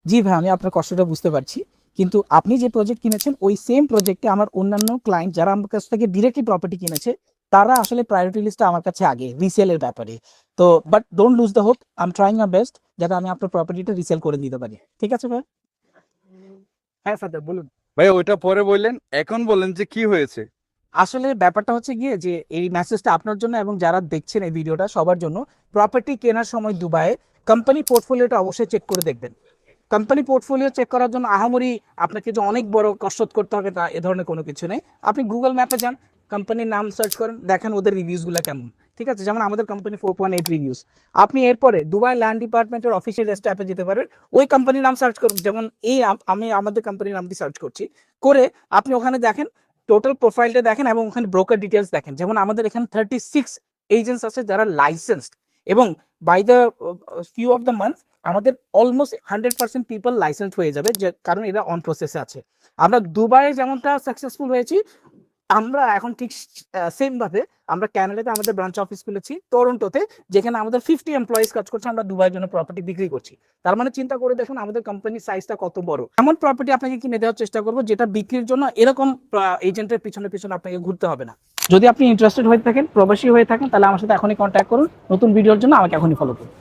জি ভাই, আমি আপনার কষ্টটা বুঝতে পারছি। কিন্তু আপনি যে প্রজেক্ট কিনেছেন ওই সেম প্রজেক্টে আমার অন্যান্য ক্লায়েন্ট যারা আমার কাছ থেকে ডিরেক্টলি প্রপার্টি কিনেছে তারা আসলে প্রায়োরিটি লিস্টে আমার কাছে আগে রিসেলের ব্যাপারে। তো but don't lose the hope, I am trying my best যাতে আমি আপনার প্রপার্টিটা রিসেল করে দিতে পারি। ঠিক আছে ভাই? হ্যাঁ ফাদার, বলুন। ভাই ওইটা পরে বললেন, এখন বলেন যে কি হয়েছে। আসলে ব্যাপারটা হচ্ছে গিয়ে যে এই মেসেজটা আপনার জন্য এবং যারা দেখছেন এই ভিডিওটা সবার জন্য। প্রপার্টি কেনার সময় দুবাইয়ে কোম্পানি পোর্টফোলিওটা অবশ্যই চেক করে দেখবেন। কোম্পানি পোর্টফোলিও চেক করার জন্য আহামরি আপনাকে যে অনেক বড় কসরত করতে হবে তা এ ধরনের কোনো কিছু নেই। আপনি গুগল ম্যাপে যান, কোম্পানির নাম সার্চ করেন, দেখেন ওদের রিভিউসগুলো কেমন। ঠিক আছে, যেমন আমাদের কোম্পানি 4.8 রিভিউস। আপনি এরপরে দুবাই ল্যান্ড ডিপার্টমেন্টের অফিসিয়াল অ্যাপে যেতে পারেন, ওই কোম্পানির নাম সার্চ করুন। যেমন আমি আমাদের কোম্পানির নাম দিয়ে সার্চ করছি, করে আপনি ওখানে দেখেন, টোটাল প্রোফাইলটা দেখেন এবং ওখানে ব্রোকার ডিটেলস দেখেন। যেমন আমাদের এখানে 36 এজেন্টস আছে যারা লাইসেন্সড, এবং by the few of the month আমাদের অলমোস্ট 100% পিপল লাইসেন্স হয়ে যাবে, যে কারণ এরা অন প্রসেসে আছে। আমরা দুবাইয়ে যেমনটা সাকসেসফুল হয়েছি, আমরা এখন ঠিক সেম ভাবে আমরা ক্যানাডাতে আমাদের ব্রাঞ্চ অফিস খুলেছি টরন্টোতে, যেখানে আমাদের 50 এমপ্লয়িজ কাজ করছে। আমরা দুবাইয়ের জন্য প্রপার্টি বিক্রি করছি। তার মানে চিন্তা করে দেখুন আমাদের কোম্পানির সাইজটা কত বড়। এমন প্রপার্টি আপনাকে কিনে দেওয়ার চেষ্টা করবো যেটা বিক্রির জন্য এরকম এজেন্টের পিছনে পিছনে আপনাকে ঘুরতে হবে না। যদি আপনি ইন্টারেস্টেড হয়ে থাকেন, প্রবাসী হয়ে থাকেন, তাহলে আমার সাথে এখনই কন্ট্যাক্ট করুন। নতুন ভিডিওর জন্য আমাকে এখনই ফলো করুন।